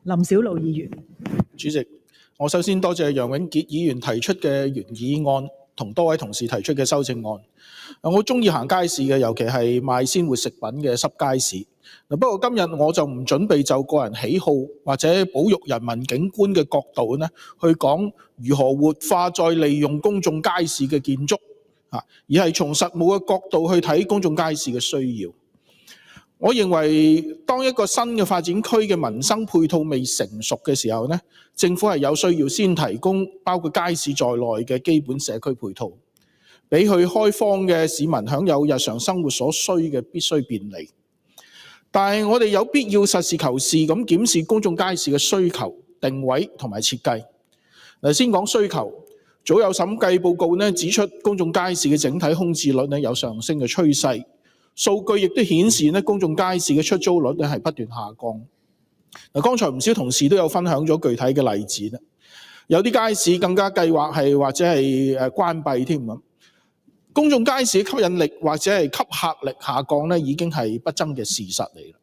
林筱魯議員。主席，我首先多謝楊永杰議員提出嘅原議案，同多位同事提出嘅修正案。我好中意行街市嘅，尤其係賣鮮活食品嘅濕街市。不過今日我就唔準備就個人喜好或者保育人文景觀嘅角度去講如何活化再利用公眾街市嘅建築，而係從實務嘅角度去睇公眾街市嘅需要。我認為當一個新嘅發展區嘅民生配套未成熟嘅時候，政府係有需要先提供包括街市在內嘅基本社區配套，俾去開荒嘅市民享有日常生活所需嘅必須便利。但係我哋有必要實事求是咁檢視公眾街市嘅需求、定位同埋設計。先講需求，早有審計報告指出公眾街市嘅整體空置率有上升嘅趨勢。數據亦都顯示公眾街市嘅出租率係不斷下降。剛才唔少同事都有分享咗具體嘅例子，有啲街市更加計劃或者係關閉添。公眾街市吸引力或者係吸客力下降已經係不爭嘅事實嚟。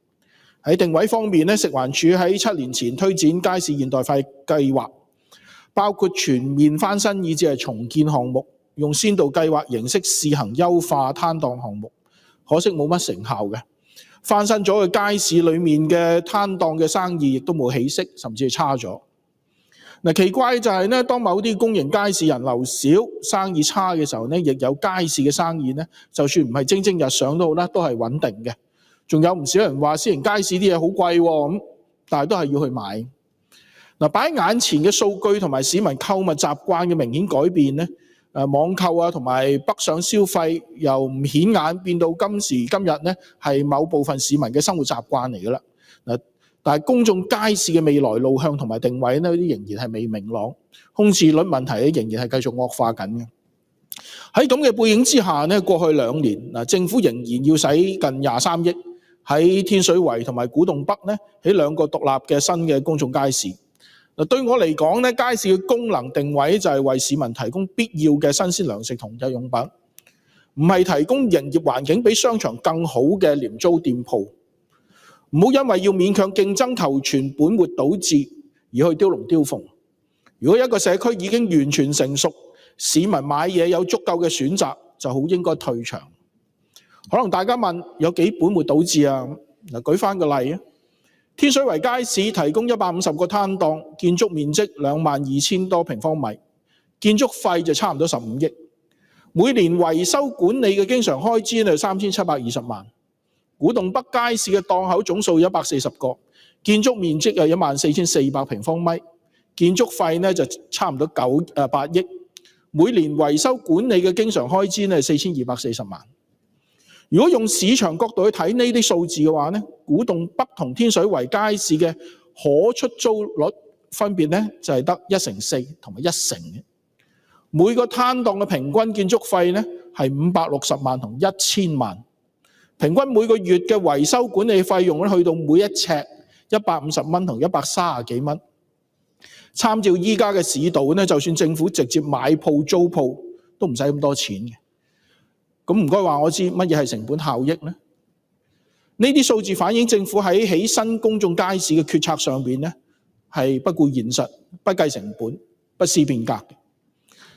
喺定位方面，食環署喺7年前推展街市現代化計劃，包括全面翻新以至係重建項目，用先導計劃形式試行優化攤檔項目。可惜冇乜成效嘅，翻新咗嘅街市裏面嘅攤檔嘅生意亦都冇起色，甚至係差咗。奇怪就係當某啲公營街市人流少、生意差嘅時候亦有街市嘅生意就算唔係蒸蒸日上都好啦，都係穩定嘅。仲有唔少人話私營街市啲嘢好貴喎，但係都係要去買。擺喺眼前嘅數據同埋市民購物習慣嘅明顯改變網購同埋北上消費由唔顯眼變到今時今日係某部分市民嘅生活習慣嚟㗎啦。但係公眾街市嘅未來路向同埋定位仍然係未明朗，空置率問題仍然係繼續惡化緊嘅。喺咁嘅背景之下過去2年政府仍然要使近23億喺天水圍同埋古洞北起2個獨立嘅新嘅公眾街市。對我嚟講街市嘅功能定位就係為市民提供必要嘅新鮮糧食同日用品，唔係提供營業環境比商場更好嘅廉租店鋪。唔好因為要勉強競爭求存本末倒置而去雕龍雕鳳。如果一個社區已經完全成熟，市民買嘢有足夠嘅選擇，就好應該退場。可能大家問有幾本末倒置啊？舉返個例，天水圍街市提供150個攤檔，建築面積22,000多平方米，建築費就差唔多15億，每年維修管理嘅經常開支係3720萬。古洞北街市嘅檔口總數140個，建築面積14,400平方米，建築費就差唔多8億，每年維修管理嘅經常開支係4240萬。如果用市場角度去睇呢啲數字嘅話古洞北同天水圍街市嘅可出租率分別就係得1/4同埋1成嘅。每個攤檔嘅平均建築費係560萬同1000萬，平均每個月嘅維修管理費用去到每一尺150蚊同130幾蚊。參照依家嘅市道就算政府直接買鋪租鋪都唔使咁多錢嘅。咁唔該話我知乜嘢係成本效益呢？呢啲數字反映政府喺起新公眾街市嘅決策上邊係不顧現實、不計成本、不思變革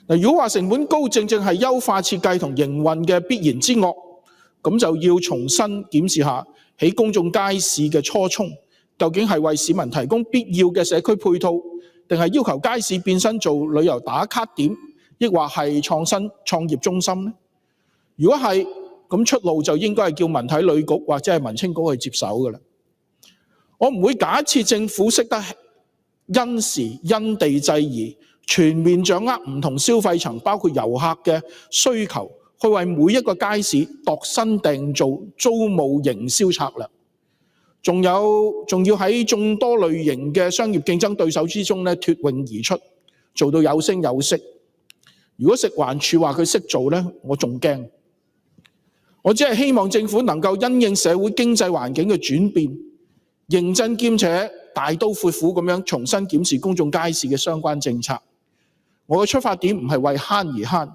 嘅。如果話成本高正正係優化設計同營運嘅必然之惡，咁就要重新檢視下起公眾街市嘅初衷，究竟係為市民提供必要嘅社區配套，定係要求街市變身做旅遊打卡點，抑或係創新創業中心呢？如果係咁，出路就應該係叫文體旅局或者係民青局去接手㗎啦。我唔會假設政府識得因時因地制宜，全面掌握唔同消費層包括遊客嘅需求，去為每一個街市度身訂造租務營銷策略。仲要喺眾多類型嘅商業競爭對手之中脫穎而出，做到有聲有色。如果食環署話佢識做我仲驚。我只係希望政府能夠因應社會經濟環境嘅轉變，認真兼且大刀闊斧咁樣重新檢視公眾街市嘅相關政策。我嘅出發點唔係為慳而慳，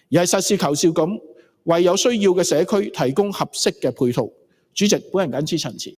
而係實事求是咁為有需要嘅社區提供合適嘅配套。主席，本人謹此陳辭。